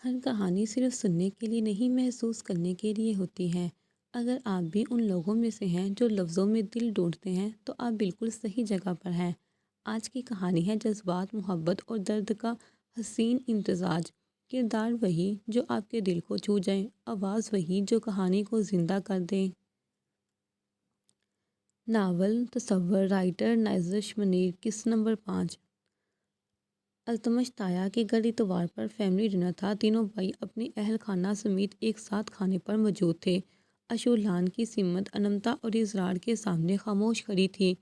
ہر کہانی صرف سننے کے لیے نہیں، محسوس کرنے کے لیے ہوتی ہے۔ اگر آپ بھی ان لوگوں میں سے ہیں جو لفظوں میں دل ڈھونڈتے ہیں تو آپ بالکل صحیح جگہ پر ہیں۔ آج کی کہانی ہے جذبات، محبت اور درد کا حسین امتزاج۔ کردار وہی جو آپ کے دل کو چھو جائیں، آواز وہی جو کہانی کو زندہ کر دیں۔ ناول تصور، رائٹر نازش منیر، قسط نمبر 5۔ التمش تایا کے گھر اتوار پر فیملی ڈنر تھا۔ تینوں بھائی اپنے اہل خانہ سمیت ایک ساتھ کھانے پر موجود تھے۔ اشولان کی سمت انمتا اور اسرار کے سامنے خاموش کھڑی تھی۔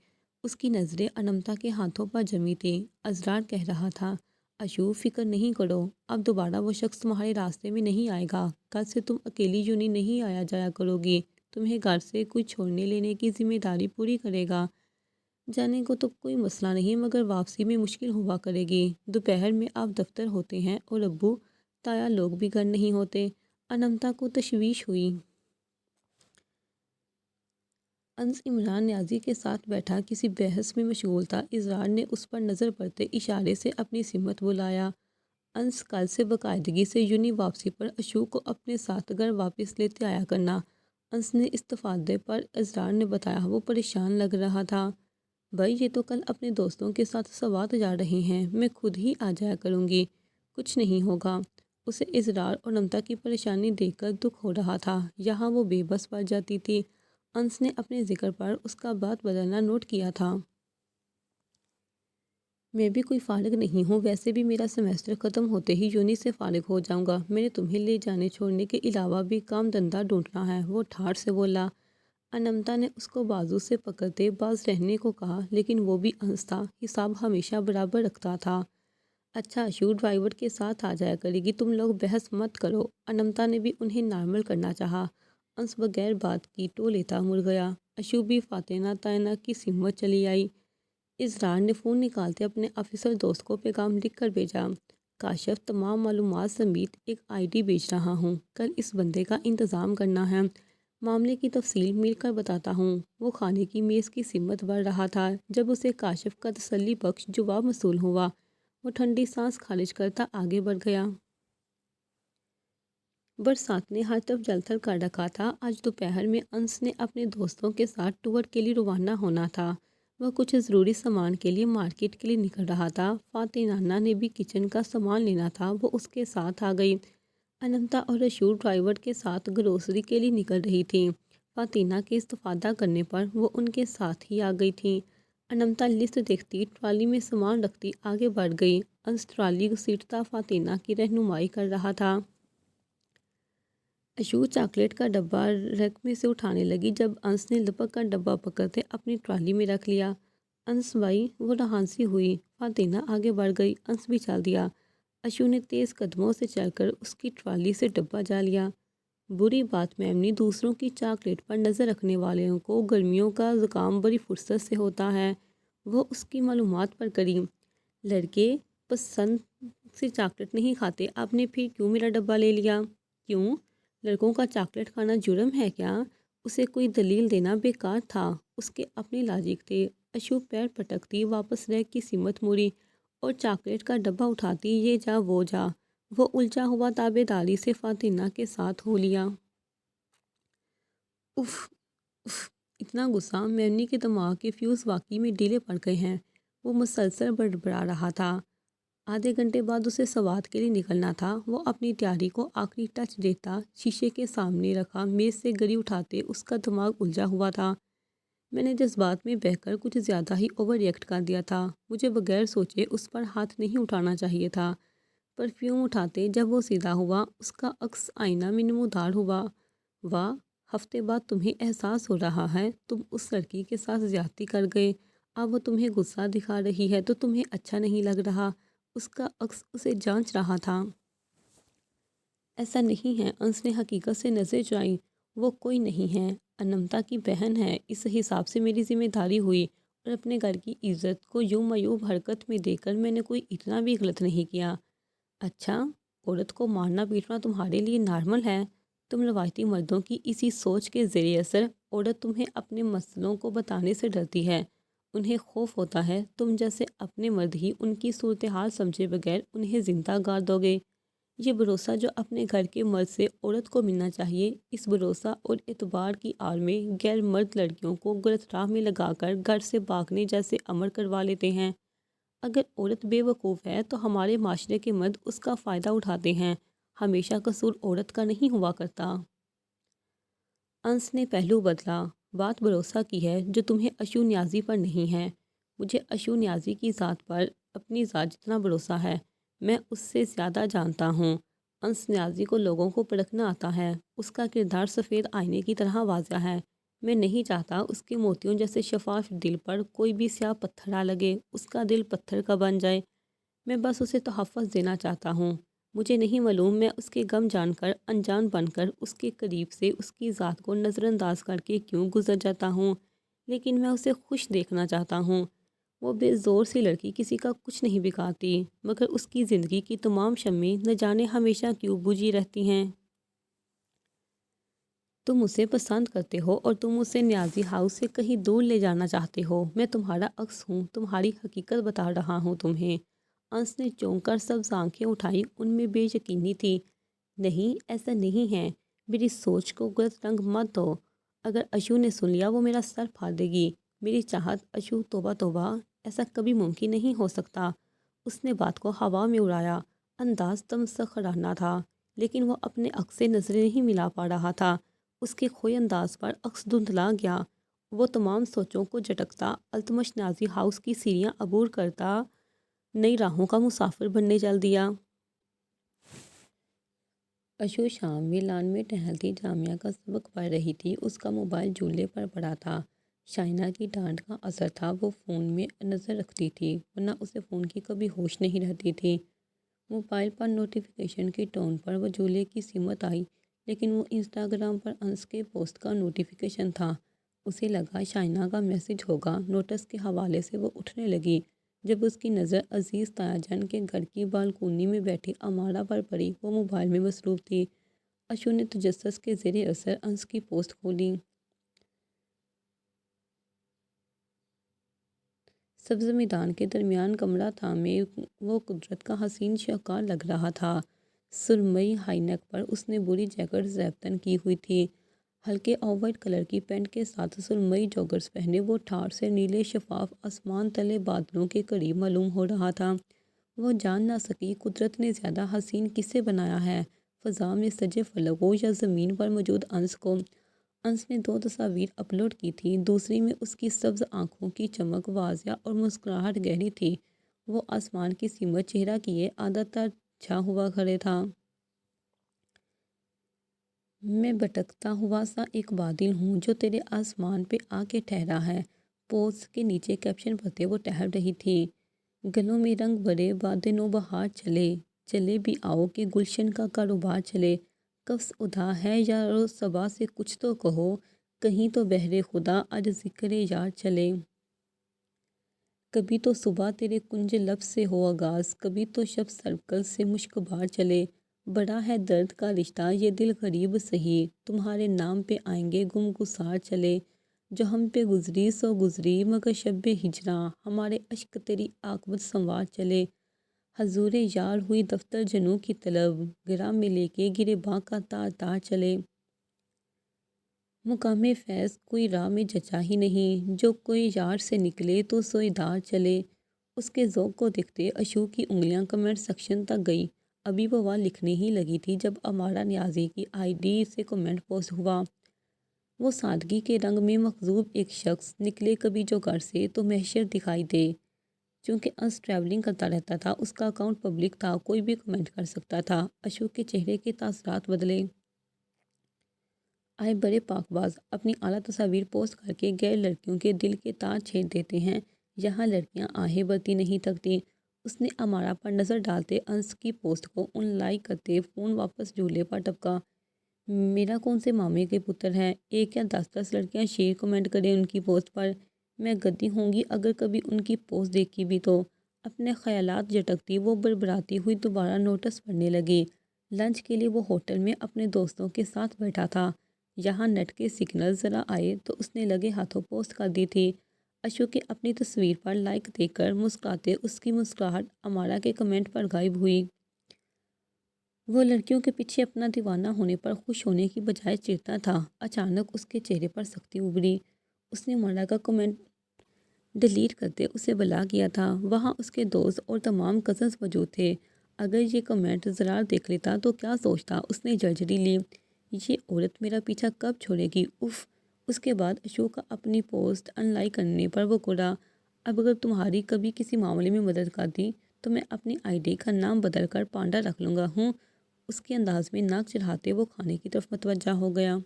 اس کی نظریں انمتا کے ہاتھوں پر جمی تھیں۔ اسرار کہہ رہا تھا، اشو فکر نہیں کرو، اب دوبارہ وہ شخص تمہارے راستے میں نہیں آئے گا۔ کل سے تم اکیلی یوں نہیں آیا جایا کرو گی، تمہیں گھر سے کوئی چھوڑنے لینے کی ذمہ داری پوری کرے گا۔ جانے کو تو کوئی مسئلہ نہیں، مگر واپسی میں مشکل ہوا کرے گی۔ دوپہر میں آپ دفتر ہوتے ہیں اور ابو تایا لوگ بھی گھر نہیں ہوتے۔ انمتا کو تشویش ہوئی۔ انس عمران نیازی کے ساتھ بیٹھا کسی بحث میں مشغول تھا۔ اسرار نے اس پر نظر پڑتے اشارے سے اپنی سمت بلایا۔ انس، کل سے باقاعدگی سے یونی واپسی پر اشو کو اپنے ساتھ گھر واپس لیتے آیا کرنا۔ انس نے استفادے پر اسرار نے بتایا۔ وہ پریشان لگ رہا تھا۔ بھائی، یہ تو کل اپنے دوستوں کے ساتھ سوات جا رہے ہیں، میں خود ہی آ جایا کروں گی، کچھ نہیں ہوگا۔ اسے اسرار اور انمتا کی پریشانی دیکھ کر دکھ ہو رہا تھا۔ یہاں وہ بے بس پڑ جاتی تھی۔ انس نے اپنے ذکر پر اس کا بات بدلنا نوٹ کیا تھا۔ میں بھی کوئی فارغ نہیں ہوں، ویسے بھی میرا سیمسٹر ختم ہوتے ہی یونی سے فارغ ہو جاؤں گا۔ میں نے تمہیں لے جانے چھوڑنے کے علاوہ بھی کام دھندا ڈھونڈنا ہے، وہ ٹھاڑ سے بولا۔ انمتا نے اس کو بازو سے پکڑتے باز رہنے کو کہا، لیکن وہ بھی انس تھا، حساب ہمیشہ برابر رکھتا تھا۔ اچھا اشو ڈرائیور کے ساتھ آ جایا کرے گی، تم لوگ بحث مت کرو۔ انمتا نے بھی انہیں نارمل کرنا چاہا۔ انس بغیر بات کی ٹو لیتا مڑ گیا۔ اشو بھی فاتنہ تائنا کی سمت چلی آئی۔ اسرار نے فون نکالتے اپنے آفیسر دوست کو پیغام لکھ کر بھیجا، کاشف تمام معلومات سمیت ایک آئی ڈی بھیج رہا ہوں، کل اس بندے کا انتظام کرنا ہے، معاملے کی تفصیل مل کر بتاتا ہوں۔ وہ کھانے کی میز کی سمت بڑھ رہا تھا جب اسے کاشف کا تسلی بخش جواب موصول ہوا۔ وہ ٹھنڈی سانس خارج کرتا آگے بڑھ گیا۔ برسات نے ہر طرف جل تھل کر رکھا تھا۔ آج دوپہر میں انس نے اپنے دوستوں کے ساتھ ٹور کے لیے روانہ ہونا تھا۔ وہ کچھ ضروری سامان کے لیے مارکیٹ کے لیے نکل رہا تھا۔ فاتنہ نے بھی کچن کا سامان لینا تھا، وہ اس کے ساتھ آ گئی۔ انمتا اور اشو ڈرائیور کے ساتھ گروسری کے لیے نکل رہی تھیں۔ فاتنہ کے استفادہ کرنے پر وہ ان کے ساتھ ہی آ گئی تھیں۔ انمتا لسٹ دیکھتی ٹرالی میں سامان رکھتی آگے بڑھ گئی۔ انس ٹرالی گھسیٹتا فاتنہ کی رہنمائی کر رہا تھا۔ اشو چاکلیٹ کا ڈبہ ریک میں سے اٹھانے لگی جب انس نے لپک کر ڈبہ پکڑتے اپنی ٹرالی میں رکھ لیا۔ انس بھائی، وہ رہانسی ہوئی۔ فاتنہ آگے بڑھ گئی۔ انس بھی چل دیا۔ اشو نے تیز قدموں سے چل کر اس کی ٹرالی سے ڈبہ جا لیا۔ بری بات میمنی، دوسروں کی چاکلیٹ پر نظر رکھنے والوں کو گرمیوں کا زکام بڑی فرصت سے ہوتا ہے۔ وہ اس کی معلومات پر کری۔ لڑکے پسند سے چاکلیٹ نہیں کھاتے، آپ نے پھر کیوں میرا ڈبہ لے لیا؟ کیوں؟ لڑکوں کا چاکلیٹ کھانا جرم ہے کیا؟ اسے کوئی دلیل دینا بیکار تھا، اس کے اپنے لاجک تھے۔ اشو پیر پٹکتی واپس ریک کی سمت مڑی اور چاکلیٹ کا ڈبہ اٹھاتی یہ جا وہ جا۔ وہ الجھا ہوا تابع داری سے فاتنہ کے ساتھ ہو لیا۔ اف اف، اتنا غصہ! میمنی کے دماغ کے فیوز واقعی میں ڈھیلے پڑ گئے ہیں۔ وہ مسلسل بڑبڑا رہا تھا۔ آدھے گھنٹے بعد اسے سوات کے لیے نکلنا تھا۔ وہ اپنی تیاری کو آخری ٹچ دیتا شیشے کے سامنے رکھا میز سے گری اٹھاتے اس کا دماغ الجھا ہوا تھا۔ میں نے جذبات میں بہہ کر کچھ زیادہ ہی اوور ریئیکٹ کر دیا تھا، مجھے بغیر سوچے اس پر ہاتھ نہیں اٹھانا چاہیے تھا۔ پرفیوم اٹھاتے جب وہ سیدھا ہوا، اس کا عکس آئینہ میں نمودار ہوا۔ واہ، ہفتے بعد تمہیں احساس ہو رہا ہے تم اس لڑکی کے ساتھ زیادتی کر گئے، اب وہ تمہیں غصہ دکھا رہی ہے تو تمہیں اچھا نہیں لگ رہا۔ اس کا عکس اسے جانچ رہا تھا۔ ایسا نہیں ہے، انس نے حقیقت سے نظر چرائی، وہ کوئی نہیں ہے، انمتا کی بہن ہے۔ اس حساب سے میری ذمہ داری ہوئی، اور اپنے گھر کی عزت کو یوں معیوب حرکت میں دیکھ کر میں نے کوئی اتنا بھی غلط نہیں کیا۔ اچھا، عورت کو مارنا پیٹنا تمہارے لیے نارمل ہے؟ تم روایتی مردوں کی اسی سوچ کے زیر اثر، عورت تمہیں اپنے مسئلوں کو بتانے سے ڈرتی ہے، انہیں خوف ہوتا ہے تم جیسے اپنے مرد ہی ان کی صورتحال سمجھے بغیر انہیں زندہ گاڑ دو گے۔ یہ بھروسہ جو اپنے گھر کے مرد سے عورت کو ملنا چاہیے، اس بھروسہ اور اعتبار کی آڑ میں غیر مرد لڑکیوں کو غلط راہ میں لگا کر گھر سے بھاگنے جیسے امر کروا لیتے ہیں۔ اگر عورت بے وقوف ہے تو ہمارے معاشرے کے مرد اس کا فائدہ اٹھاتے ہیں۔ ہمیشہ قصور عورت کا نہیں ہوا کرتا۔ انس نے پہلو بدلا۔ بات بھروسہ کی ہے جو تمہیں اشو نیازی پر نہیں ہے۔ مجھے اشو نیازی کی ذات پر اپنی ذات جتنا بھروسہ ہے، میں اس سے زیادہ جانتا ہوں۔ انس نیازی کو لوگوں کو پرکھنا آتا ہے۔ اس کا کردار سفید آئینے کی طرح واضح ہے۔ میں نہیں چاہتا اس کے موتیوں جیسے شفاف دل پر کوئی بھی سیاہ پتھر آ لگے، اس کا دل پتھر کا بن جائے۔ میں بس اسے تحفظ دینا چاہتا ہوں۔ مجھے نہیں معلوم میں اس کے غم جان کر، انجان بن کر، اس کے قریب سے اس کی ذات کو نظر انداز کر کے کیوں گزر جاتا ہوں، لیکن میں اسے خوش دیکھنا چاہتا ہوں۔ وہ بے زور سی لڑکی کسی کا کچھ نہیں بگاڑتی، مگر اس کی زندگی کی تمام شمعیں نہ جانے ہمیشہ کیوں بجھی رہتی ہیں۔ تم اسے پسند کرتے ہو اور تم اسے نیازی ہاؤس سے کہیں دور لے جانا چاہتے ہو۔ میں تمہارا عکس ہوں، تمہاری حقیقت بتا رہا ہوں تمہیں۔ انس نے چونک کر سبز آنکھیں اٹھائی، ان میں بے یقینی تھی۔ نہیں، ایسا نہیں ہے۔ میری سوچ کو غلط رنگ مت دو۔ اگر اشو نے سن لیا وہ میرا سر پھاڑ دے گی۔ میری چاہت اشو، توبہ توبہ، ایسا کبھی ممکن نہیں ہو سکتا۔ اس نے بات کو ہوا میں اڑایا۔ انداز تمسخرانہ تھا، لیکن وہ اپنے عکس سے نظریں نہیں ملا پا رہا تھا۔ اس کے کھوئے انداز پر عکس دھندلا گیا۔ وہ تمام سوچوں کو جھٹکتا، التمش نیازی ہاؤس کی سیڑھیاں عبور کرتا، نئی راہوں کا مسافر بننے چل دیا۔ اشو شام میں لان میں ٹہلتی جامعہ کا سبق پڑھ رہی تھی۔ اس کا موبائل جھولے پر پڑا تھا۔ شائنا کی ڈانٹ کا اثر تھا۔ وہ فون میں نظر رکھتی تھی، ورنہ اسے فون کی کبھی ہوش نہیں رہتی تھی۔ موبائل پر نوٹیفیکیشن کے ٹون پر وہ جھولے کی سمت آئی، لیکن وہ انسٹاگرام پر انس کے پوسٹ کا نوٹیفیکیشن تھا۔ اسے لگا شائنا کا میسج ہوگا۔ نوٹس کے حوالے سے وہ اٹھنے لگی۔ جب اس کی نظر عزیز تایا جان کے گھر کی بالکونی میں بیٹھی امارا پر پڑی، وہ موبائل میں مصروف تھی۔ اشو نے تجسس کے زیر اثر انس کی پوسٹ کھولی۔ سبز میدان کے درمیان کمرہ تھا میں وہ قدرت کا حسین شاہکار لگ رہا تھا۔ سرمئی ہائی نیک پر اس نے بری جیکٹ زیبتن کی ہوئی تھی۔ ہلکے آف وائٹ کلر کی پینٹ کے ساتھ سرمئی جوگرز پہنے وہ ٹھاٹھ سے نیلے شفاف آسمان تلے بادلوں کے قریب معلوم ہو رہا تھا۔ وہ جان نہ سکی قدرت نے زیادہ حسین کسے بنایا ہے، فضا میں سجے فلک کو یا زمین پر موجود انس کو۔ انس نے 2 تصاویر اپلوڈ کی تھی۔ دوسری میں اس کی سبز آنکھوں کی چمک واضح اور مسکراہٹ گہری تھی۔ وہ آسمان کی سمت چہرہ کیے آدھا تر چھا ہوا کھڑے تھا۔ میں بھٹکتا ہوا سا ایک بادل ہوں جو تیرے آسمان پہ آ کے ٹھہرا ہے۔ پوسٹ کے نیچے کیپشن پڑھتے وہ ٹہل رہی تھی۔ گلوں میں رنگ بھرے باد نو بہار چلے، چلے بھی آؤ کہ گلشن کا کاروبار چلے۔ قفس ادا ہے یار و صبا سے کچھ تو کہو، کہیں تو بہر خدا آج ذکر یار چلے۔ کبھی تو صبح تیرے کنج لب سے ہو آغاز، کبھی تو شب سرکل سے مشک بار چلے۔ بڑا ہے درد کا رشتہ یہ دل غریب سہی، تمہارے نام پہ آئیں گے گم گسار چلے۔ جو ہم پہ گزری سو گزری مگر شب ہجراں، ہمارے اشک تیری عاقبت سنوار چلے۔ حضور یار ہوئی دفتر جنوں کی طلب، گرہ میں لے کے گریباں کا تار تار چلے۔ مقام فیض کوئی راہ میں جچا ہی نہیں، جو کوئی یار سے نکلے تو سوئی دار چلے۔ اس کے ذوق کو دیکھتے اشو کی انگلیاں کمنٹ سیکشن تک گئی۔ ابھی وہ وہاں لکھنے ہی لگی تھی جب امارا نیازی کی آئی ڈی سے کمنٹ پوسٹ ہوا۔ وہ سادگی کے رنگ میں مخضوب ایک شخص نکلے کبھی جو گھر سے تو محشر دکھائی دے۔ چونکہ انس ٹریولنگ کرتا رہتا تھا، اس کا اکاؤنٹ پبلک تھا، کوئی بھی کمنٹ کر سکتا تھا۔ اشو کے چہرے کے تاثرات بدلے۔ آئے بڑے پاک باز اپنی اعلیٰ تصاویر پوسٹ کر کے غیر لڑکیوں کے دل کے تار چھید دیتے ہیں۔ یہاں لڑکیاں آہیں بھرتی نہیں تھکتی۔ اس نے امارا پر نظر ڈالتے انس کی پوسٹ کو ان لائک کرتے فون واپس جھولے پر ٹپکا۔ میرا کون سے مامے کے پتر ہے، ایک یا 10 لڑکیاں شیر کمنٹ کریں ان کی پوسٹ پر۔ میں گدی ہوں گی اگر کبھی ان کی پوسٹ دیکھی بھی تو۔ اپنے خیالات جھٹکتی وہ بربراتی ہوئی دوبارہ نوٹس پڑھنے لگی۔ لنچ کے لیے وہ ہوٹل میں اپنے دوستوں کے ساتھ بیٹھا تھا۔ یہاں نیٹ کے سگنل ذرا آئے تو اس نے لگے ہاتھوں پوسٹ کر دی تھی۔ اشو کے اپنی تصویر پر لائک دیکھ کر مسکراتے اس کی مسکراہٹ امارا کے کمنٹ پر غائب ہوئی۔ وہ لڑکیوں کے پیچھے اپنا دیوانہ ہونے پر خوش ہونے کی بجائے چڑھتا تھا۔ اچانک اس کے چہرے پر سختی ابھری۔ اس نے مالا کا کمنٹ ڈیلیٹ کرتے اسے بلا کیا تھا۔ وہاں اس کے دوست اور تمام کزنز موجود تھے۔ اگر یہ کمنٹ زرار دیکھ لیتا تو کیا سوچتا؟ اس نے جھنجھڑی لی، یہ عورت میرا پیچھا کب چھوڑے گی؟ اف۔ اس کے بعد اشوک کا اپنی پوسٹ ان لائک کرنے پر وہ کوڑا، اب اگر تمہاری کبھی کسی معاملے میں مدد کرتی تو میں اپنی آئی ڈی کا نام بدل کر پانڈا رکھ لوں گا ہوں۔ اس کے انداز میں ناک چڑھاتے وہ کھانے کی طرف متوجہ ہو گیا۔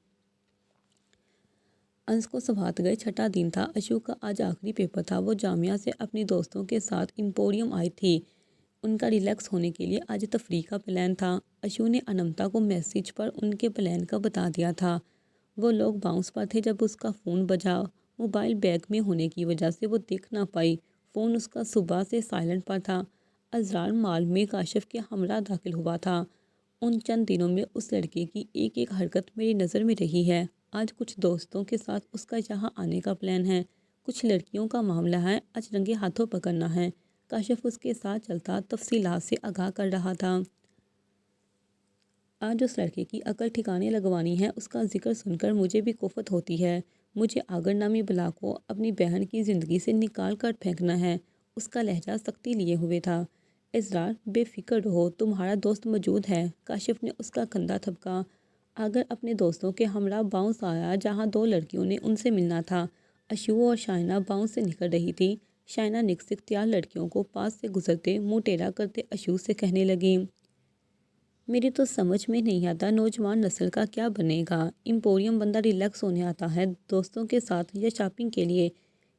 انس کو سوات گئے چھٹا دن تھا۔ اشوک کا آج آخری پیپر تھا۔ وہ جامعہ سے اپنی دوستوں کے ساتھ ایمپوریم آئی تھی۔ ان کا ریلیکس ہونے کے لیے آج تفریح کا پلان تھا۔ اشو نے انمتا کو میسیج پر ان کے پلان کا بتا دیا تھا۔ وہ لوگ باؤنس پر تھے جب اس کا فون بجا۔ موبائل بیگ میں ہونے کی وجہ سے وہ دیکھ نہ پائی۔ فون اس کا صبح سے سائلنٹ پر تھا۔ اسرار مال میں کاشف کے ہمراہ داخل ہوا تھا۔ ان چند دنوں میں اس لڑکے کی ایک ایک حرکت میری نظر میں رہی ہے۔ آج کچھ دوستوں کے ساتھ اس کا یہاں آنے کا پلان ہے۔ کچھ لڑکیوں کا معاملہ ہے، آج رنگے ہاتھوں پکڑنا ہے۔ کاشف اس کے ساتھ چلتا تفصیلات سے آگاہ کر رہا تھا۔ آج اس لڑکے کی عقل ٹھکانے لگوانی ہے۔ اس کا ذکر سن کر مجھے بھی کوفت ہوتی ہے۔ مجھے آگر نامی بلا کو اپنی بہن کی زندگی سے نکال کر پھینکنا ہے۔ اس کا لہجہ سختی لیے ہوئے تھا۔ اسرار، بے فکر رہو، تمہارا دوست موجود ہے۔ کاشف نے اس کا کندھا تھپکا۔ آگر اپنے دوستوں کے ہمراہ باؤنس آیا جہاں دو لڑکیوں نے ان سے ملنا تھا۔ اشو اور شائنہ باؤنس سے نکل رہی تھی۔ شائنہ نکس اختیار لڑکیوں کو پاس سے گزرتے منہ ٹیڑھا کرتے اشو سے کہنے لگی، میری تو سمجھ میں نہیں آتا نوجوان نسل کا کیا بنے گا۔ ایمپوریم بندہ ریلیکس ہونے آتا ہے دوستوں کے ساتھ یا شاپنگ کے لیے،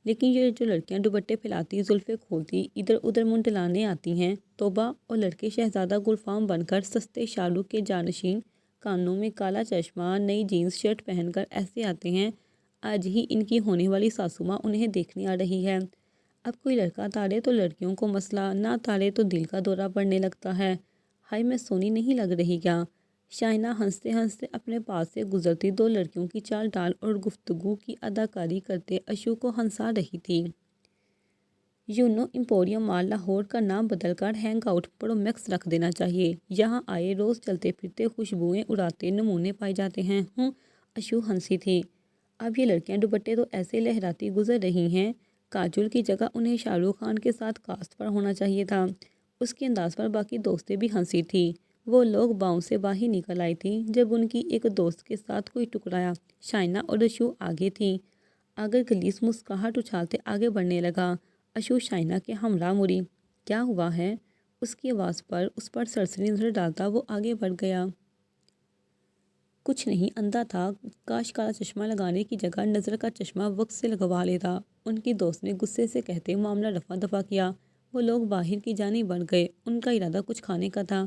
لیکن یہ جو لڑکیاں دوپٹے پھیلاتی، زلفیں کھولتی ادھر ادھر منڈلانے آتی ہیں، توبہ! اور لڑکے شہزادہ گلفام بن کر سستے شالو کے جانشین، کانوں میں کالا چشمہ، نئی جینز شرٹ پہن کر ایسے آتے ہیں آج ہی ان کی ہونے والی ساسو ماں انہیں دیکھنے آ رہی ہے۔ اب کوئی لڑکا تارے تو لڑکیوں کو مسئلہ، نہ تارے تو دل کا دورہ پڑنے لگتا ہے۔ ہائی میں سونی نہیں لگ رہی کیا؟ شائنہ ہنستے ہنستے اپنے پاس سے گزرتی دو لڑکیوں کی چال ڈال اور گفتگو کی اداکاری کرتے اشو کو ہنسا رہی تھی۔ ایمپوریم مال لاہور کا نام بدل کر ہینگ آؤٹ پرو میکس رکھ دینا چاہیے۔ یہاں آئے روز چلتے پھرتے خوشبوئیں اڑاتے نمونے پائے جاتے ہیں۔ اشو ہنسی تھی۔ اب یہ لڑکیاں دوپٹے تو ایسے لہراتی گزر رہی ہیں، کاجول کی جگہ انہیں شاہ رخ خان کے ساتھ کاسٹ پر ہونا چاہیے تھا۔ اس کے انداز پر باقی دوستیں بھی ہنسی تھی۔ وہ لوگ باؤنس سے باہر نکل آئی تھیں جب ان کی ایک دوست کے ساتھ کوئی ٹکرایا۔ شائنہ اور اشو آگے تھیں۔ آگر گلیس مسکراہٹ اچھالتے آگے بڑھنے لگا۔ اشو شائنہ کے ہمراہ مڑی۔ کیا ہوا ہے؟ اس کی آواز پر اس پر سرسری نظر ڈالتا وہ آگے بڑھ گیا۔ کچھ نہیں، اندھا تھا، کاش کالا چشمہ لگانے کی جگہ نظر کا چشمہ وقت سے لگوا لیتا، ان کی دوست نے غصے سے کہتے معاملہ رفع دفع کیا۔ وہ لوگ باہر کی جانب بڑھ گئے۔ ان کا ارادہ کچھ کھانے کا تھا۔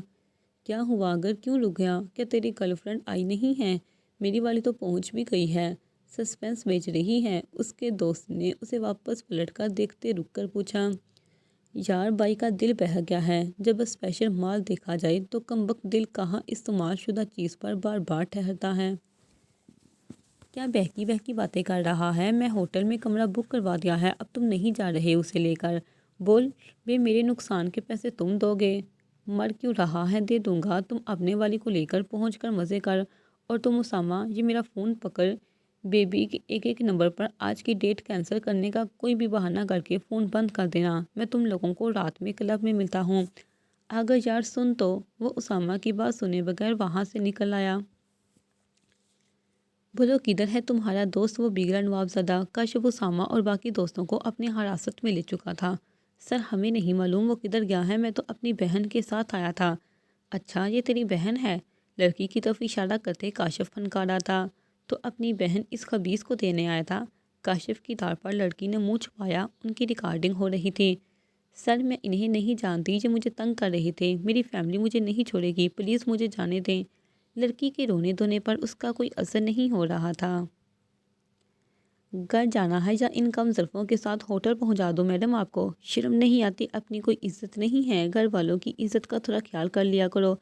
کیا ہوا اگر؟ کیوں رک گیا؟ کیا تیری گرل فرینڈ آئی نہیں ہے؟ میری والی تو پہنچ بھی گئی ہے، سسپینس بیچ رہی ہے، اس کے دوست نے اسے واپس پلٹ کر دیکھتے رک کر پوچھا۔ یار بائی کا دل بہک گیا ہے، جب اسپیشل مال دیکھا جائے تو کمبخت دل کہاں استعمال شدہ چیز پر بار بار ٹھہرتا ہے۔ کیا بہکی بہکی باتیں کر رہا ہے؟ میں ہوٹل میں کمرہ بک کروا دیا ہے، اب تم نہیں جا رہے اسے لے کر؟ بول بے، میرے نقصان کے پیسے تم دو گے؟ مر کیوں رہا ہے؟ دے دوں گا، تم اپنے والی کو لے کر پہنچ کر مزے کر۔ اور تم اسامہ، یہ میرا فون پکڑ بیبی کے ایک ایک نمبر پر آج کی ڈیٹ کینسل کرنے کا کوئی بھی بہانہ کر کے فون بند کر دینا، میں تم لوگوں کو رات میں کلب میں ملتا ہوں۔ اگر یار سن تو۔ وہ اسامہ کی بات سنے بغیر وہاں سے نکل آیا۔ بولو کدھر ہے تمہارا دوست وہ بگڑا نوابزادہ؟ کاشف اسامہ اور باقی دوستوں کو اپنی حراست میں لے چکا تھا۔ سر ہمیں نہیں معلوم وہ کدھر گیا ہے، میں تو اپنی بہن کے ساتھ آیا تھا۔ اچھا یہ تیری بہن ہے؟ لڑکی کی طرف اشارہ کرتے کاشف پھنکارا تھا۔ تو اپنی بہن اس خبیث کو دینے آیا تھا؟ کاشف کی دار پر لڑکی نے منہ چھپایا۔ ان کی ریکارڈنگ ہو رہی تھی۔ سر میں انہیں نہیں جانتی، یہ مجھے تنگ کر رہے تھے، میری فیملی مجھے نہیں چھوڑے گی، پلیز مجھے جانے دیں۔ لڑکی کے رونے دھونے پر اس کا کوئی اثر نہیں ہو رہا تھا۔ گھر جانا ہے یا ان کم ظرفوں کے ساتھ ہوٹل پہنچا دوں میڈم آپ کو؟ شرم نہیں آتی؟ اپنی کوئی عزت نہیں ہے؟ گھر والوں کی عزت کا تھوڑا خیال کر لیا کرو۔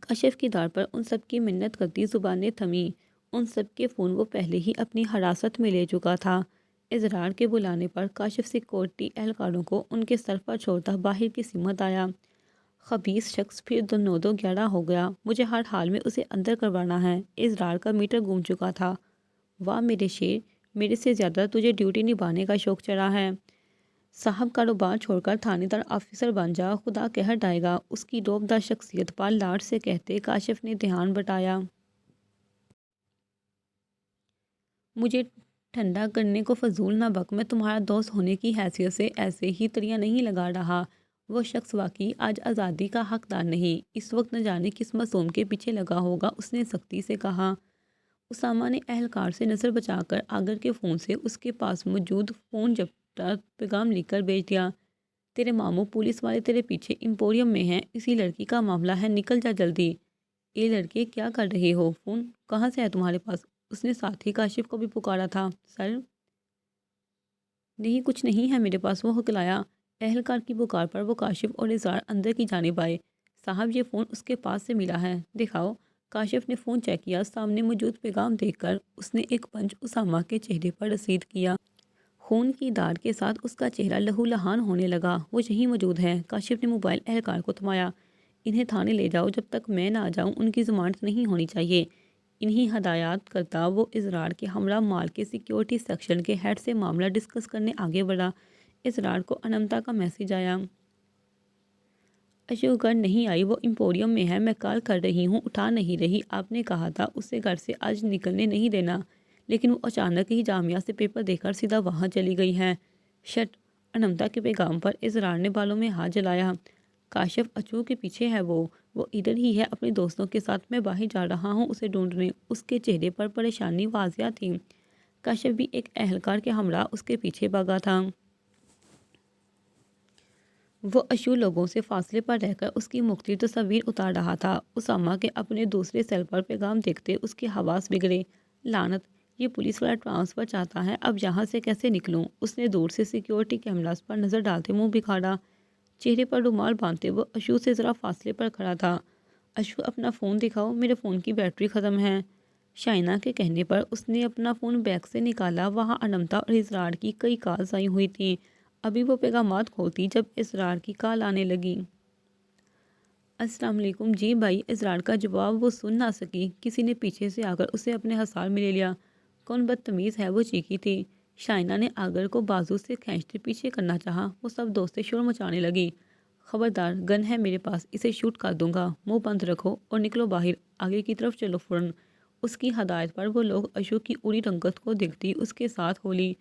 کاشف کی دار پر ان سب کی منت کرتی زبانیں تھمیں۔ ان سب کے فون وہ پہلے ہی اپنی حراست میں لے چکا تھا۔ اسرار کے بلانے پر کاشف سیکورٹی اہلکاروں کو ان کے سر پر چھوڑتا باہر کی سمت آیا۔ خبیث شخص پھر 9-11 ہو گیا، مجھے ہر حال میں اسے اندر کروانا ہے۔ اسرار کا میٹر گھوم چکا تھا۔ واہ میرے شیر، میرے سے زیادہ تجھے ڈیوٹی نبھانے کا شوق چڑھا ہے۔ صاحب کاروبار چھوڑ کر تھانے دار آفیسر بن جا، خدا قہر ڈھائے گا۔ اس کی روبدار شخصیت پر لاڈ سے کہتے کاشف نے دھیان بٹایا۔ مجھے ٹھنڈا کرنے کو فضول نہ بک، میں تمہارا دوست ہونے کی حیثیت سے ایسے ہی تریاں نہیں لگا رہا۔ وہ شخص واقعی آج آزادی کا حقدار نہیں، اس وقت نہ جانے کس معصوم کے پیچھے لگا ہوگا، اس نے سختی سے کہا۔ اسامہ نے اہلکار سے نظر بچا کر آگر کے فون سے اس کے پاس موجود فون جبدہ پیغام لکھ کر بھیج دیا۔ تیرے ماموں پولیس والے تیرے پیچھے ایمپوریم میں ہیں، اسی لڑکی کا معاملہ ہے، نکل جا جلدی۔ اے لڑکے کیا کر رہے ہو؟ فون کہاں سے ہے تمہارے پاس؟ اس نے ساتھ ہی کاشف کو بھی پکارا تھا۔ سر نہیں، کچھ نہیں ہے میرے پاس، وہ ہکلایا۔ اہلکار کی پکار پر وہ کاشف اور اسرار اندر کی جانب آئے۔ صاحب یہ فون اس کے پاس سے ملا ہے، دکھاؤ۔ کاشف نے فون چیک کیا، سامنے موجود پیغام دیکھ کر اس نے ایک پنچ اسامہ کے چہرے پر رسید کیا۔ خون کی داڑ کے ساتھ اس کا چہرہ لہو لہان ہونے لگا۔ وہ یہیں موجود ہے۔ کاشف نے موبائل اہلکار کو تھمایا۔ انہیں تھانے لے جاؤ، جب تک میں نہ آ جاؤں ان کی ضمانت نہیں ہونی چاہیے۔ انہی ہدایات کرتا وہ اسرار کے ہمراہ مال کے سیکیورٹی سیکشن کے ہیڈ سے معاملہ ڈسکس کرنے آگے بڑھا۔ اسرار کو انمتا کا میسج آیا۔ اشو گھر نہیں آئی، وہ ایمپوریم میں ہے، میں کال کر رہی ہوں، اٹھا نہیں رہی۔ آپ نے کہا تھا اسے گھر سے آج نکلنے نہیں دینا، لیکن وہ اچانک ہی جامعہ سے پیپر دے کر سیدھا وہاں چلی گئی ہے۔ شٹ! انمتا کے پیغام پر اسرار نے بالوں میں ہاتھ جلایا۔ کاشف اچو کے پیچھے ہے، وہ ادھر ہی ہے اپنے دوستوں کے ساتھ، میں باہر جا رہا ہوں اسے ڈھونڈنے۔ اس کے چہرے پر پریشانی واضح تھی۔ کاشف بھی ایک اہلکار کے ہمراہ اس کے پیچھے بھاگا تھا۔ وہ اشو لوگوں سے فاصلے پر رہ کر اس کی مختلف تصاویر اتار رہا تھا۔ اسامہ کے اپنے دوسرے سیل پر پیغام دیکھتے اس کے حواس بگڑے۔ لعنت! یہ پولیس والا ٹرانسفر چاہتا ہے، اب یہاں سے کیسے نکلوں؟ اس نے دور سے سیکیورٹی کیمراز پر نظر ڈالتے منہ بکھارا۔ چہرے پر رومال باندھتے وہ اشو سے ذرا فاصلے پر کھڑا تھا۔ اشو اپنا فون دکھاؤ، میرے فون کی بیٹری ختم ہے۔ شائنہ کے کہنے پر اس نے اپنا فون بیگ سے نکالا۔ وہاں انمتا اور اسرار کی کئی کالز آئی ہوئی تھیں۔ ابھی وہ پیغامات کھولتی جب اسرار کی کال آنے لگی۔ السلام علیکم۔ جی بھائی۔ اسرار کا جواب وہ سن نہ سکی، کسی نے پیچھے سے آ کر اسے اپنے حصار میں لے لیا۔ کون بدتمیز ہے، وہ چیخی تھی۔ شائنہ نے آگر کو بازو سے کھینچتے پیچھے کرنا چاہا، وہ سب دوستیں شور مچانے لگی۔ خبردار، گن ہے میرے پاس، اسے شوٹ کر دوں گا، منہ بند رکھو اور نکلو باہر، آگے کی طرف چلو فوراً۔ اس کی ہدایت پر وہ لوگ اشو کی اڑی رنگت کو دیکھتی اس کے ساتھ ہو لی۔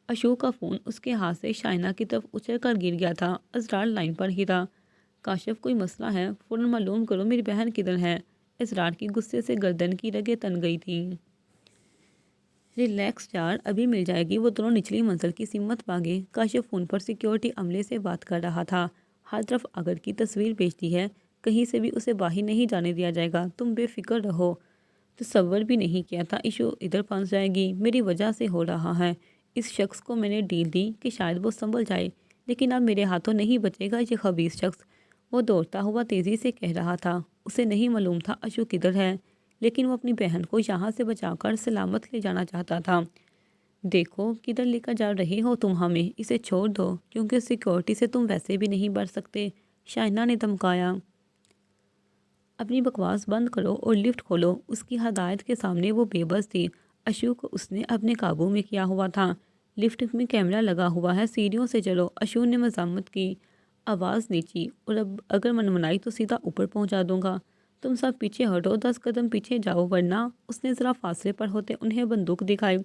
اشو کا فون اس کے ہاتھ سے شائنہ کی طرف اچھل کر گر گیا تھا۔ اسرار لائن پر ہی تھا۔ کاشف کوئی مسئلہ ہے؟ فوراً معلوم کرو میری بہن کدھر ہے؟ اسرار کی غصے سے گردن کی رگیں تن گئی تھیں۔ ریلیکس یار، ابھی مل جائے گی۔ وہ دونوں نچلی منزل کی سمت بھاگے۔ کاشف فون پر سیکیورٹی عملے سے بات کر رہا تھا۔ ہر طرف آگر کی تصویر بھیجتی ہے، کہیں سے بھی اسے باہر نہیں جانے دیا جائے گا، تم بے فکر رہو۔ تصور بھی نہیں کیا تھا ایشو ادھر پھنس جائے گی، میری وجہ سے ہو رہا ہے۔ اس شخص کو میں نے ڈیل دی کہ شاید وہ سنبھل جائے، لیکن اب میرے ہاتھوں نہیں بچے گا یہ خبیث شخص۔ وہ دوڑتا ہوا تیزی سے کہہ رہا تھا۔ اسے نہیں معلوم تھا اشو کدھر ہے، لیکن وہ اپنی بہن کو یہاں سے بچا کر سلامت لے جانا چاہتا تھا۔ دیکھو کدھر لے کر جا رہے ہو تم ہمیں، اسے چھوڑ دو، کیونکہ سیکیورٹی سے تم ویسے بھی نہیں بچ سکتے، شائنہ نے دھمکایا۔ اپنی بکواس بند کرو اور لفٹ کھولو۔ اس کی ہدایت کے سامنے وہ بے بس تھی۔ اشو کو اس نے اپنے قابو میں کیا ہوا تھا۔ لفٹ میں کیمرہ لگا ہوا ہے، سیڑھیوں سے چلو، اشو نے مزاحمت کی۔ آواز نیچی، اور اب اگر منمنائی تو سیدھا اوپر پہنچا دوں گا۔ تم سب پیچھے ہٹو، 10 قدم پیچھے جاؤ ورنہ۔ اس نے ذرا فاصلے پر ہوتے انہیں بندوق دکھائی۔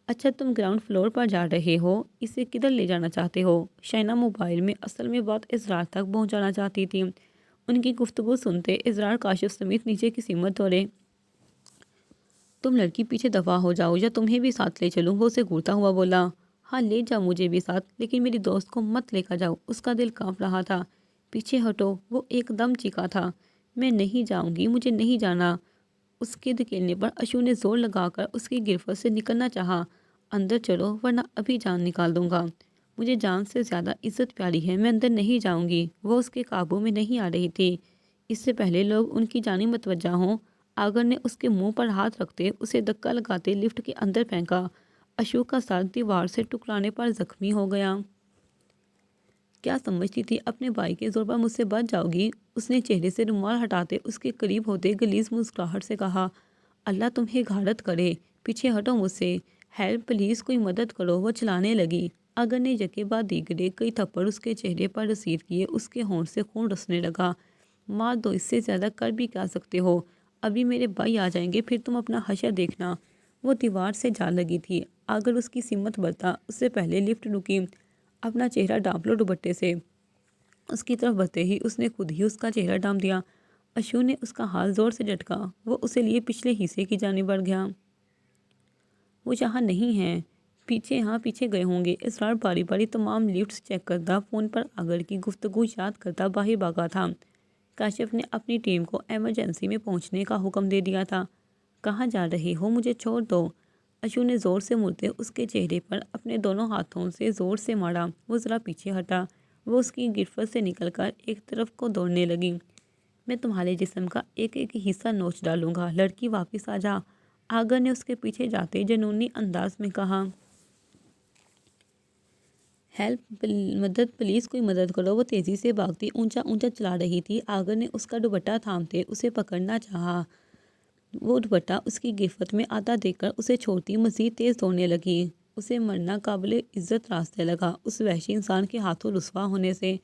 اچھا تم گراؤنڈ فلور پر جا رہے ہو، اسے کدھر لے جانا چاہتے ہو؟ شائنہ موبائل میں اصل میں بات اسرار تک پہنچانا چاہتی تھی۔ ان کی گفتگو سنتے اسرار کاشف سمیت نیچے کی سمت دوڑے۔ تم لڑکی پیچھے دفعہ ہو جاؤ یا تمہیں بھی ساتھ لے چلوں، وہ اسے گھورتا ہوا بولا۔ ہاں لے جاؤ مجھے بھی ساتھ، لیکن میری دوست کو مت لے کر جاؤ، اس کا دل کانپ رہا تھا۔ پیچھے ہٹو، وہ ایک دم چیخا تھا۔ میں نہیں جاؤں گی، مجھے نہیں جانا۔ اس کے دھکیلنے پر اشو نے زور لگا کر اس کی گرفت سے نکلنا چاہا۔ اندر چلو ورنہ ابھی جان نکال دوں گا۔ مجھے جان سے زیادہ عزت پیاری ہے، میں اندر نہیں جاؤں گی۔ وہ اس کے قابو میں نہیں آ رہی تھی۔ اس سے پہلے لوگ ان کی جانب متوجہ ہوں، آگر نے اس کے منہ پر ہاتھ رکھتے اسے دھکا لگاتے لفٹ کے اندر پھینکا۔ اشو کا سر دیوار سے ٹکرانے پر زخمی ہو گیا۔ کیا سمجھتی تھی اپنے بھائی کے زور پر مجھ سے بچ جاؤ گی؟ اس نے چہرے سے رومال ہٹاتے اس کے قریب ہوتے غلیظ مسکراہٹ سے کہا۔ اللہ تمہیں غارت کرے، پیچھے ہٹو مجھ سے، ہیلپ پلیز، کوئی مدد کرو۔ وہ چلانے لگی۔ اگر نے یکے بعد دیگرے کئی تھپڑ اس کے چہرے پر رسید کیے، اس کے ہونٹ سے خون رسنے لگا۔ مار دو، اس سے زیادہ کر بھی کیا سکتے ہو؟ ابھی میرے بھائی آ جائیں گے، پھر تم اپنا حشر دیکھنا۔ وہ دیوار سے جا لگی تھی۔ اگر اس کی سمت بڑھتا، اس سے پہلے لفٹ رکی۔ اپنا چہرہ ڈھانپ لو دوپٹے سے۔ اس کی طرف بڑھتے ہی اس نے خود ہی اس کا چہرہ ڈھانپ دیا۔ اشو نے اس کا ہاتھ زور سے جھٹکا۔ وہ اسے لیے پچھلے حصے کی جانب بڑھ گیا۔ وہ یہاں نہیں ہیں، پیچھے گئے ہوں گے۔ اسرار باری باری تمام لفٹس چیک کرتا، فون پر آگر کی گفتگو یاد کرتا باہر بھاگا تھا۔ کاشف نے اپنی ٹیم کو ایمرجنسی میں پہنچنے کا حکم دے دیا تھا۔ کہاں جا رہے ہو؟ مجھے چھوڑ دو۔ اشو نے زور سے مڑتے اس کے چہرے پر اپنے دونوں ہاتھوں سے زور سے مارا۔ وہ ذرا پیچھے ہٹا۔ وہ اس کی گرفت سے نکل کر ایک طرف کو دوڑنے لگی۔ میں تمہارے جسم کا ایک ایک حصہ نوچ ڈالوں گا، لڑکی واپس آ جا، آگر نے اس کے پیچھے جاتے جنونی انداز میں کہا۔ ہیلپ، مدد پلیز، کوئی مدد کرو۔ وہ تیزی سے بھاگتی اونچا اونچا چلا رہی تھی۔ آگر نے اس کا دوپٹہ تھامتے اسے پکڑنا چاہا۔ وہ دوپٹہ اس کی گرفت میں آتا دیکھ کر اسے چھوڑتی مزید تیز دوڑنے لگی۔ اسے مرنا قابل عزت راستے لگا، اس وحشی انسان کے ہاتھوں رسوا ہونے سے۔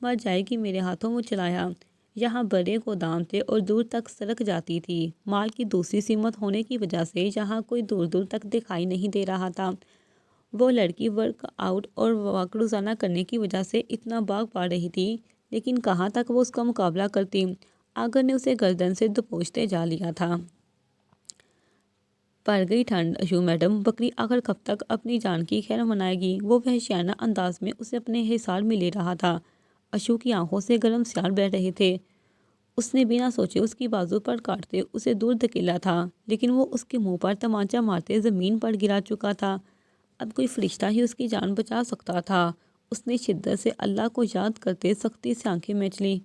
مر جائے گی میرے ہاتھوں، وہ چلایا۔ یہاں بڑے گودام تھے اور دور تک سڑک جاتی تھی۔ مال کی دوسری سمت ہونے کی وجہ سے یہاں کوئی دور دور تک دکھائی نہیں دے رہا تھا۔ وہ لڑکی ورک آؤٹ اور واک روزانہ کرنے کی وجہ سے اتنا بھاگ پا رہی تھی، لیکن کہاں تک وہ اس کا مقابلہ کرتی؟ آگر نے اسے گردن سے دبوچتے جا لیا تھا۔ پڑ گئی ٹھنڈ اشو میڈم، بکری آخر کب تک اپنی جان کی خیر منائے گی؟ وہ وحشیانہ انداز میں اسے اپنے حصار میں لے رہا تھا۔ اشو کی آنکھوں سے گرم سیال بہہ رہے تھے۔ اس نے بنا سوچے اس کی بازو پر کاٹتے اسے دور دھکیلا تھا، لیکن وہ اس کے منہ پر تمانچہ مارتے زمین پر گرا چکا تھا۔ اب کوئی فرشتہ ہی اس کی جان بچا سکتا تھا۔ اس نے شدت سے اللہ کو یاد کرتے سختی سے آنکھیں مینچ لیں۔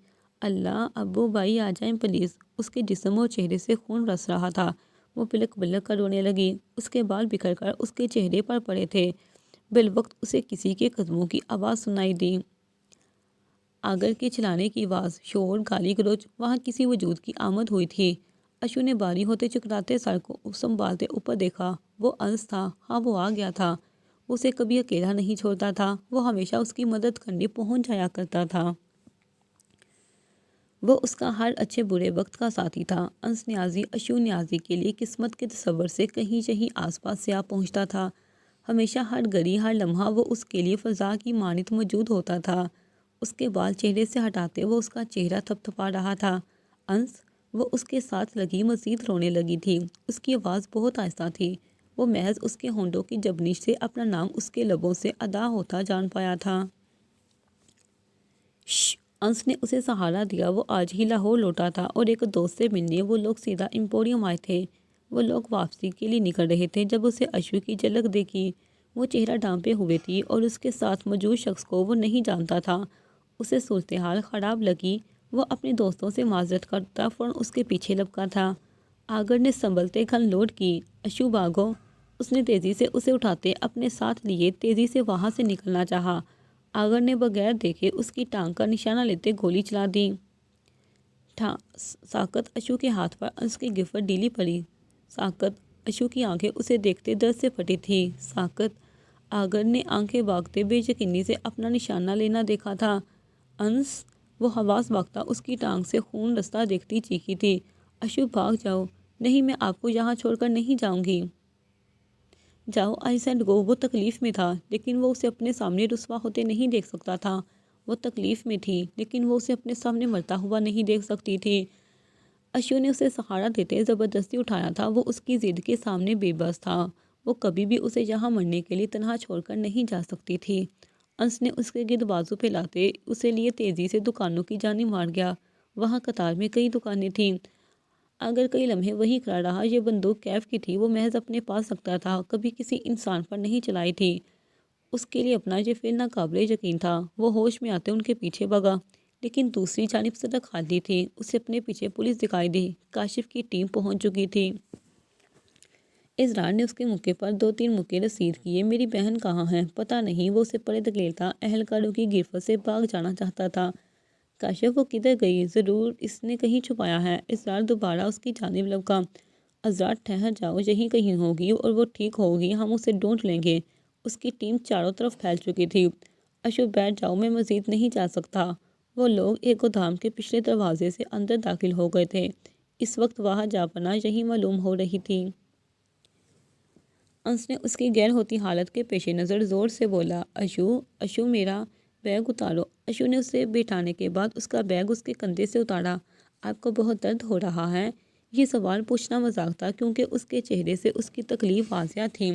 اللہ، ابو بھائی آ جائیں پلیز۔ اس کے جسم اور چہرے سے خون رس رہا تھا۔ وہ بلک بلک کر رونے لگی۔ اس کے بال بکھر کر اس کے چہرے پر پڑے تھے۔ بالوقت اسے کسی کے قدموں کی آواز سنائی دی۔ آگر کے چلانے کی آواز، شور، گالی گلوچ، وہاں کسی وجود کی آمد ہوئی تھی۔ اشو نے باری ہوتے چکراتے سر کو سنبھالتے اوپر دیکھا۔ وہ انس تھا۔ ہاں، وہ آ گیا تھا۔ وہ اسے کبھی اکیلا نہیں چھوڑتا تھا۔ وہ ہمیشہ اس کی مدد کرنے پہنچ جایا کرتا تھا۔ وہ اس کا ہر اچھے برے وقت کا ساتھی تھا۔ انس نیازی اشو نیازی کے لیے قسمت کے تصور سے کہیں آس پاس سے آ پہنچتا تھا۔ ہمیشہ ہر گھڑی ہر لمحہ وہ اس کے لیے فضا کی مانند موجود ہوتا تھا۔ اس کے بال چہرے سے ہٹاتے وہ اس کا چہرہ تھپ تھپا رہا تھا۔ انس، وہ اس کے ساتھ لگی مزید رونے لگی تھی۔ اس کی آواز بہت آہستہ تھی۔ وہ محض اس کے ہونٹوں کی جبنش سے اپنا نام اس کے لبوں سے ادا ہوتا جان پایا تھا۔ شش! انس نے اسے سہارا دیا۔ وہ آج ہی لاہور لوٹا تھا اور ایک دوست سے ملنے وہ لوگ سیدھا ایمپوریم آئے تھے۔ وہ لوگ واپسی کے لیے نکل رہے تھے جب اسے اشو کی جھلک دیکھی۔ وہ چہرہ ڈھانپے ہوئے تھی اور اس کے ساتھ موجود شخص کو وہ نہیں جانتا تھا۔ اسے صورتحال خراب لگی۔ وہ اپنے دوستوں سے معذرت کرتا فوراً اس کے پیچھے لپکا تھا۔ آگر نے سنبھلتے گھن لوڈ کی۔ اشو بھاگو! اس نے تیزی سے اسے اٹھاتے اپنے ساتھ لیے تیزی سے وہاں سے نکلنا چاہا۔ آگر نے بغیر دیکھے اس کی ٹانگ کا نشانہ لیتے گولی چلا دی۔ ساکت! اشو کے ہاتھ پر انس کی گرفت ڈھیلی پڑی۔ ساکت! اشو کی آنکھیں اسے دیکھتے درد سے پھٹی تھی۔ ساکت! آگر نے آنکھیں بھاگتے بے یقینی سے اپنا نشانہ لینا دیکھا تھا۔ انس! وہ حواس بھاگتا اس کی ٹانگ سے خون رستا دیکھتی چیخی تھی۔ اشو، بھاگ جاؤ! نہیں، میں آپ کو یہاں چھوڑ کر نہیں جاؤں گی۔ جاؤ، آئی سیڈ گو! وہ تکلیف میں تھا، لیکن وہ اسے اپنے سامنے رسوا ہوتے نہیں دیکھ سکتا تھا۔ وہ تکلیف میں تھی، لیکن وہ اسے اپنے سامنے مرتا ہوا نہیں دیکھ سکتی تھی۔ اشو نے اسے سہارا دیتے زبردستی اٹھایا تھا۔ وہ اس کی ضد کے سامنے بے بس تھا۔ وہ کبھی بھی اسے یہاں مرنے کے لیے تنہا چھوڑ کر نہیں جا سکتی تھی۔ انس نے اس کے گرد بازو پھیلاتے اسے لیے تیزی سے دکانوں کی جانب مار گیا۔ وہاں قطار میں کئی دکانیں تھیں۔ اگر کئی لمحے وہیں کھڑا رہا۔ یہ بندوق کیف کی تھی۔ وہ محض اپنے پاس رکھتا تھا، کبھی کسی انسان پر نہیں چلائی تھی۔ اس کے لیے اپنا یہ فعل ناقابل یقین تھا۔ وہ ہوش میں آتے ان کے پیچھے بھاگا، لیکن دوسری جانب سڑک خالی تھی۔ اسے اپنے پیچھے پولیس دکھائی دی۔ کاشف کی ٹیم پہنچ چکی تھی۔ اسرار نے اس کے موقع پر 2-3 مکے رسید کیے۔ میری بہن کہاں ہے؟ پتہ نہیں۔ وہ اسے پڑے دھکیلتا اہلکاروں کی گرفت سے بھاگ جانا چاہتا تھا۔ کاشف وہ کدھر گئی؟ ضرور اس نے کہیں چھپایا ہے۔ اسرار دوبارہ اس کی جانب لپکا۔ حضرات ٹھہر جاؤ، یہی کہیں ہوگی اور وہ ٹھیک ہوگی، ہم اسے ڈھونڈ لیں گے۔ اس کی ٹیم چاروں طرف پھیل چکی تھی۔ اشو بیٹھ جاؤ، میں مزید نہیں جا سکتا۔ وہ لوگ ایک گودام کے پچھلے دروازے سے اندر داخل ہو گئے تھے۔ اس وقت وہاں جا پناہ یہی معلوم ہو رہی تھی۔ انس نے اس کی غیر ہوتی حالت کے پیش نظر زور سے بولا، اشو میرا بیگ اتارو۔ اشو نے اسے بٹھانے کے بعد اس کا بیگ اس کے کندھے سے اتارا۔ آپ کو بہت درد ہو رہا ہے؟ یہ سوال پوچھنا مذاق تھا کیونکہ اس کے چہرے سے اس کی تکلیف واضح تھی۔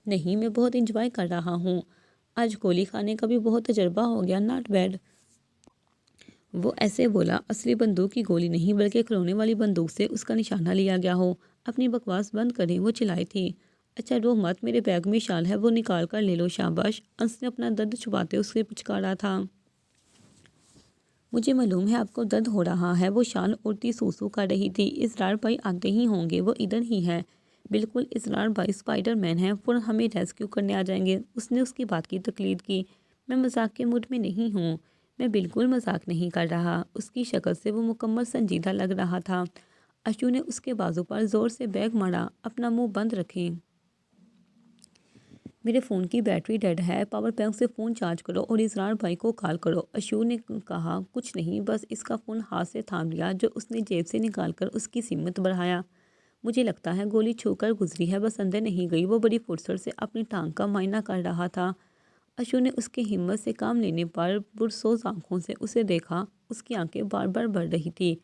نہیں، میں بہت انجوائے کر رہا ہوں۔ آج گولی کھانے کا بھی بہت تجربہ ہو گیا، ناٹ بیڈ۔ وہ ایسے بولا اصلی بندوق کی گولی نہیں بلکہ کھلونے والی بندوق سے اس کا نشانہ لیا گیا ہو۔ اپنی بکواس بند کریں، وہ چلائی تھی۔ اچھا رو مت، میرے بیگ میں شال ہے، وہ نکال کر لے لو، شاباش۔ انس نے اپنا درد چھپاتے اس سے پچکارا تھا۔ مجھے معلوم ہے آپ کو درد ہو رہا ہے۔ وہ شال اوڑھتی سو کر رہی تھی۔ اسرار بھائی آتے ہی ہوں گے، وہ ادھر ہی ہے۔ بالکل، اسرار بھائی اسپائڈر مین ہیں، فوراً ہمیں ریسکیو کرنے آ جائیں گے۔ اس نے اس کی بات کی تقلید کی۔ میں مذاق کے موڈ میں نہیں ہوں۔ میں بالکل مذاق نہیں کر رہا۔ اس کی شکل سے وہ مکمل سنجیدہ لگ رہا تھا۔ اشو نے اس کے بازو پر زور سے بیگ مارا۔ اپنا منہ بند رکھیں۔ میرے فون کی بیٹری ڈیڈ ہے، پاور بینک سے فون چارج کرو اور اسرار بھائی کو کال کرو۔ اشو نے کہا، کچھ نہیں، بس اس کا فون ہاتھ سے تھام لیا جو اس نے جیب سے نکال کر اس کی سمت بڑھایا۔ مجھے لگتا ہے گولی چھو کر گزری ہے، بس اندر نہیں گئی۔ وہ بڑی فرصت سے اپنی ٹانگ کا معائنہ کر رہا تھا۔ اشو نے اس کے ہمت سے کام لینے پر پرسوز آنکھوں سے اسے دیکھا۔ اس کی آنکھیں بار بار بڑھ رہی تھی۔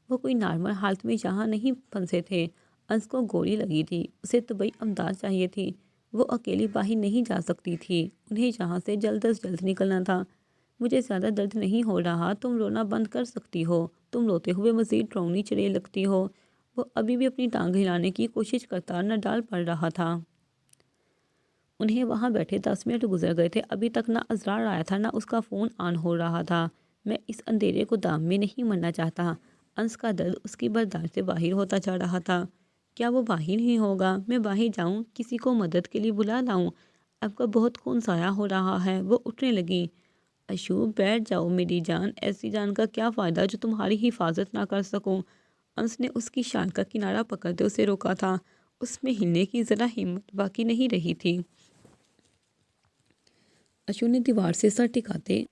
وہ کوئی نارمل حالت میں یہاں نہیں پھنسے تھے۔ انس کو گولی لگی تھی، اسے طبی امداد چاہیے تھی۔ وہ اکیلی باہر نہیں جا سکتی تھی، انہیں یہاں سے جلد از جلد نکلنا تھا۔ مجھے زیادہ درد نہیں ہو رہا، تم رونا بند کر سکتی ہو۔ تم روتے ہوئے مزید ڈراؤنی چڑیل لگتی ہو۔ وہ ابھی بھی اپنی ٹانگ ہلانے کی کوشش کرتا نڈال پڑ رہا تھا۔ انہیں وہاں بیٹھے 10 منٹ گزر گئے تھے، ابھی تک نہ اسرار آیا تھا نہ اس کا فون آن ہو رہا تھا۔ میں اس اندھیرے گودام میں نہیں مرنا چاہتا۔ انس کا درد اس کی برداشت سے باہر ہوتا جا رہا تھا۔ کیا وہ باہر ہی ہوگا؟ میں باہر جاؤں، کسی کو مدد کے لیے بلا لاؤں؟ آپ کا بہت خون ضائع ہو رہا ہے۔ وہ اٹھنے لگی۔ اشو بیٹھ جاؤ میری جان، ایسی جان کا کیا فائدہ جو تمہاری حفاظت نہ کر سکوں۔ انس نے اس کی شال کا کنارہ پکڑتے اسے روکا تھا۔ اس میں ہلنے کی ذرا ہمت باقی نہیں رہی تھی۔ اشو نے دیوار سے سر ٹکاتے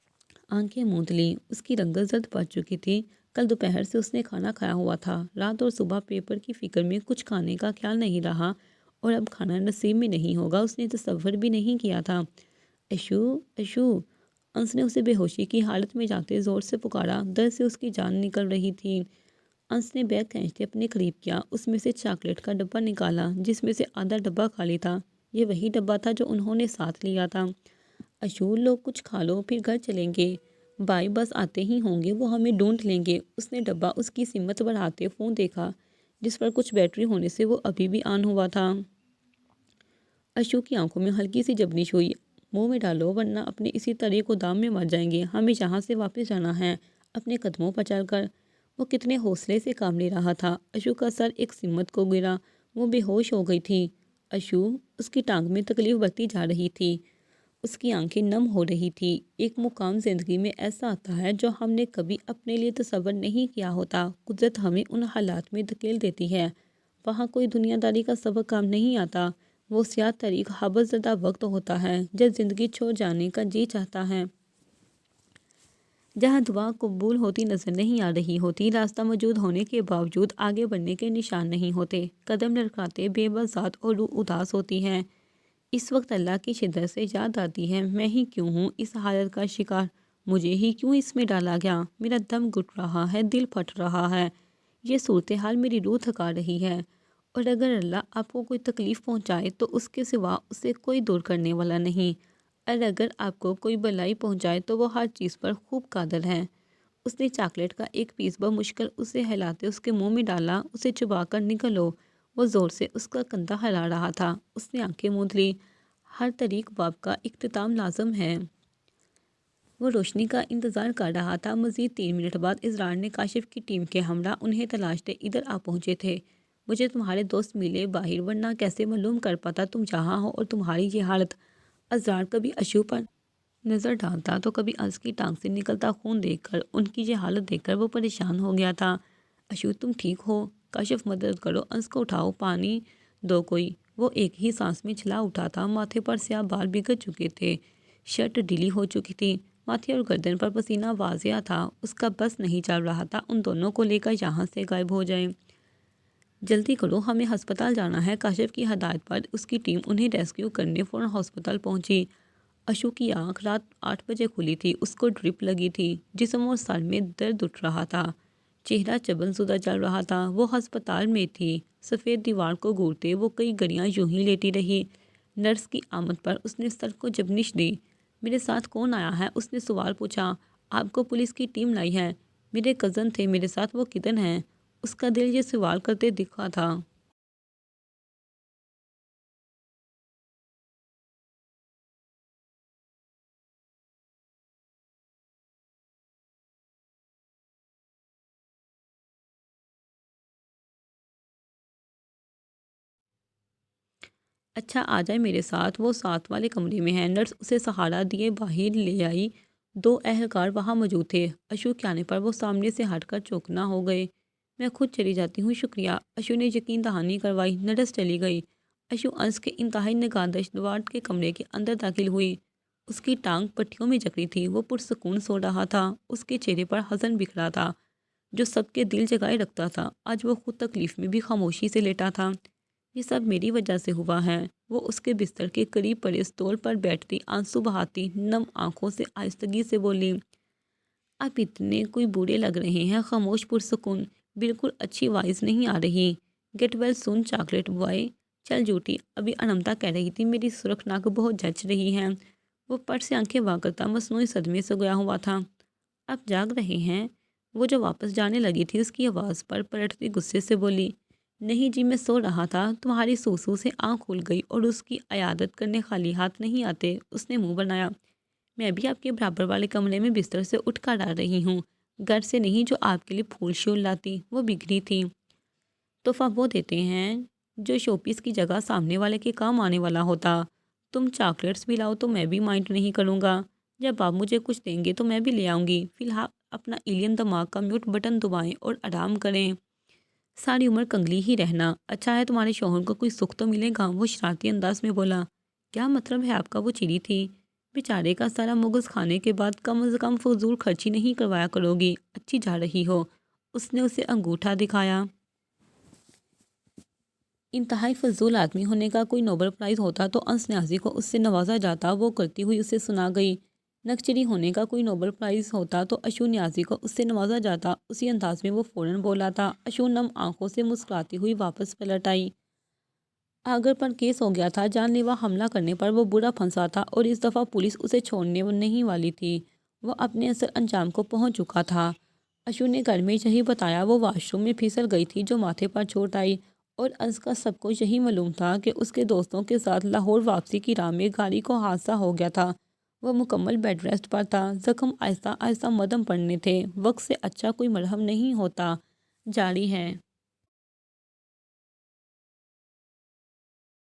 آنکھیں موند لیں۔ اس کی رنگت زرد پڑ چکی تھی۔ کل دوپہر سے اس نے کھانا کھایا ہوا تھا۔ رات اور صبح پیپر کی فکر میں کچھ کھانے کا خیال نہیں رہا اور اب کھانا نصیب میں نہیں ہوگا، اس نے تصور بھی نہیں کیا تھا۔ Issue, issue! انس نے اسے بے ہوشی کی حالت میں جاتے زور سے پکارا۔ درد سے اس کی جان نکل رہی تھی۔ انس نے بیگ کھینچتے اپنے قریب کیا، اس میں سے چاکلیٹ کا ڈبہ نکالا جس میں سے آدھا ڈبہ خالی تھا۔ یہ وہی ڈبہ تھا جو انہوں نے ساتھ لیا تھا۔ اشو لو، کچھ کھا لو، پھر گھر چلیں گے۔ بھائی بس آتے ہی ہوں گے، وہ ہمیں ڈھونڈ لیں گے۔ اس نے ڈبہ اس کی سمت بڑھاتے فون دیکھا جس پر کچھ بیٹری ہونے سے وہ ابھی بھی آن ہوا تھا۔ اشو کی آنکھوں میں ہلکی سی جبنش ہوئی۔ منہ میں ڈالو ورنہ اپنے اسی طرح گودام میں مر جائیں گے۔ ہمیں یہاں سے واپس جانا ہے، اپنے قدموں پر چل کر۔ وہ کتنے حوصلے سے کام لے رہا تھا۔ اشو کا سر ایک سمت کو گرا، وہ بے ہوش ہو گئی تھی۔ اشو، اس کی ٹانگ میں تکلیف بڑھتی جا رہی تھی، اس کی آنکھیں نم ہو رہی تھی۔ ایک مقام زندگی میں ایسا آتا ہے جو ہم نے کبھی اپنے لیے تصور نہیں کیا ہوتا۔ قدرت ہمیں ان حالات میں دھکیل دیتی ہے۔ وہاں کوئی دنیا داری کا سبق کام نہیں آتا۔ وہ سیاہ طریق حبس زدہ وقت ہوتا ہے جب زندگی چھوڑ جانے کا جی چاہتا ہے، جہاں دعا قبول ہوتی نظر نہیں آ رہی ہوتی، راستہ موجود ہونے کے باوجود آگے بڑھنے کے نشان نہیں ہوتے، قدم لڑکھڑاتے بے بس ذات اور روح اداس ہوتی ہے۔ اس وقت اللہ کی شدت سے یاد آتی ہے، میں ہی کیوں ہوں اس حالت کا شکار؟ مجھے ہی کیوں اس میں ڈالا گیا؟ میرا دم گھٹ رہا ہے، دل پھٹ رہا ہے، یہ صورتحال میری روح تھکا رہی ہے۔ اور اگر اللہ آپ کو کوئی تکلیف پہنچائے تو اس کے سوا اسے کوئی دور کرنے والا نہیں، اور اگر آپ کو کوئی بلائی پہنچائے تو وہ ہر چیز پر خوب قادر ہے۔ اس نے چاکلیٹ کا ایک پیس بمشکل اسے ہلاتے اس کے منہ میں ڈالا۔ اسے چبا کر نکلو۔ وہ زور سے اس کا کندھا ہلا رہا تھا۔ اس نے آنکھیں موند لی۔ ہر طریق باب کا اختتام لازم ہے۔ وہ روشنی کا انتظار کر رہا تھا۔ مزید 3 منٹ بعد اسرار نے کاشف کی ٹیم کے ہمراہ انہیں تلاشتے ادھر آ پہنچے تھے۔ مجھے تمہارے دوست ملے باہر، ورنہ کیسے معلوم کر پاتا تم جہاں ہو اور تمہاری یہ حالت۔ اسرار کبھی اشو پر نظر ڈالتا تو کبھی انس کی ٹانگ سے نکلتا خون دیکھ کر، ان کی یہ حالت دیکھ کر وہ پریشان ہو گیا تھا۔ اشو تم ٹھیک ہو؟ کاشف مدد کرو، انس کو اٹھاؤ، پانی دو کوئی۔ وہ ایک ہی سانس میں چھلا اٹھا تھا، ماتھے پر سیاہ بال بگڑ چکے تھے، شرٹ ڈھیلی ہو چکی تھی، ماتھے اور گردن پر پسینہ واضح تھا۔ اس کا بس نہیں چل رہا تھا ان دونوں کو لے کر یہاں سے غائب ہو جائیں۔ جلدی کرو، ہمیں ہسپتال جانا ہے۔ کاشف کی ہدایت پر اس کی ٹیم انہیں ریسکیو کرنے فوراً ہسپتال پہنچی۔ اشو کی آنکھ رات 8 بجے کھلی تھی، اس کو ڈرپ لگی تھی، جسم اور سر میں درد اٹھ رہا تھا، چہرہ چبن زدہ چل رہا تھا۔ وہ ہسپتال میں تھی، سفید دیوار کو گھورتے وہ کئی گھڑیاں یوں ہی لیٹی رہی۔ نرس کی آمد پر اس نے سر کو جبنش دی۔ میرے ساتھ کون آیا ہے؟ اس نے سوال پوچھا۔ آپ کو پولیس کی ٹیم لائی ہے؟ میرے کزن تھے میرے ساتھ، وہ کدھر ہیں؟ اس کا دل یہ سوال کرتے دکھا تھا۔ اچھا آ جائے میرے ساتھ، وہ ساتھ والے کمرے میں ہے۔ نرس اسے سہارا دیے باہر لے آئی۔ 2 اہلکار وہاں موجود تھے۔ اشو کے آنے پر وہ سامنے سے ہٹ کر چوکنا ہو گئے۔ میں خود چلی جاتی ہوں، شکریہ، اشو نے یقین دہانی کروائی۔ نرس چلی گئی۔ اشو انس کے انتہائی نگہداشت وارڈ کے کمرے کے اندر داخل ہوئی۔ اس کی ٹانگ پٹیوں میں جکڑی تھی، وہ پرسکون سو رہا تھا۔ اس کے چہرے پر حزن بکھرا تھا جو سب کے دل جگائے رکھتا تھا۔ آج وہ خود تکلیف میں بھی خاموشی سے لیٹا تھا۔ یہ سب میری وجہ سے ہوا ہے، وہ اس کے بستر کے قریب پڑے اسٹول پر بیٹھتی آنسو بہاتی نم آنکھوں سے آہستگی سے بولی۔ آپ اتنے کوئی بوڑھے لگ رہے ہیں، خاموش پرسکون، بالکل اچھی وائس نہیں آ رہی۔ گیٹ ویل سون چاکلیٹ بوائے۔ چل جھوٹی، ابھی انمتا کہہ رہی تھی میری سرخ ناک بہت جچ رہی ہے۔ وہ پٹ سے آنکھیں وا کرتا مصنوعی صدمے سے گیا ہوا تھا۔ آپ جاگ رہے ہیں؟ وہ جو واپس جانے لگی تھی اس کی آواز پر پلٹتی غصے سے بولی۔ نہیں جی، میں سو رہا تھا، تمہاری سوسو سے آنکھ کھل گئی اور اس کی عیادت کرنے خالی ہاتھ نہیں آتے، اس نے منہ بنایا۔ میں بھی آپ کے برابر والے کمرے میں بستر سے اٹھ کر آ رہی ہوں، گھر سے نہیں جو آپ کے لیے پھول شول لاتی، وہ بگڑی تھی۔ تحفہ وہ دیتے ہیں جو شوپیس کی جگہ سامنے والے کے کام آنے والا ہوتا۔ تم چاکلیٹس بھی لاؤ تو میں بھی مائنڈ نہیں کروں گا، جب آپ مجھے کچھ دیں گے تو میں بھی لے آؤں گی۔ فی الحال اپنا ایلین دماغ کا میوٹ بٹن دبائیں اور آرام کریں، ساری عمر کنگلی ہی رہنا۔ اچھا ہے تمہارے شوہر کو کوئی سکھ تو ملے گا، وہ شرارتی انداز میں بولا۔ کیا مطلب ہے آپ کا؟ وہ چڑی تھی۔ بیچارے کا سارا مغز کھانے کے بعد کم از کم فضول خرچی نہیں کروایا کرو گی، اچھی جا رہی ہو۔ اس نے اسے انگوٹھا دکھایا۔ انتہائی فضول آدمی ہونے کا کوئی نوبل پرائز ہوتا تو انس نیازی کو اس سے نوازا جاتا، وہ کرتی ہوئی اسے سنا گئی۔ نکچری ہونے کا کوئی نوبل پرائز ہوتا تو اشو نیازی کو اس سے نوازا جاتا، اسی انداز میں وہ فوراً بولا تھا۔ اشو نم آنکھوں سے مسکراتی ہوئی واپس پلٹ آئی۔ آگر پر کیس ہو گیا تھا، جان لیوا حملہ کرنے پر وہ برا پھنسا تھا اور اس دفعہ پولیس اسے چھوڑنے نہیں والی تھی۔ وہ اپنے اصل انجام کو پہنچ چکا تھا۔ اشو نے گھر میں یہی بتایا، وہ واش روم میں پھسل گئی تھی جو ماتھے پر چوٹ آئی، اور انس کا سب کو یہی معلوم تھا کہ اس کے دوستوں کے ساتھ لاہور واپسی کی راہ میں گاڑی کو حادثہ ہو گیا تھا۔ وہ مکمل بیڈ ریسٹ پر تھا، زخم آہستہ آہستہ مدھم پڑنے تھے۔ وقت سے اچھا کوئی مرہم نہیں ہوتا۔ جاری ہے۔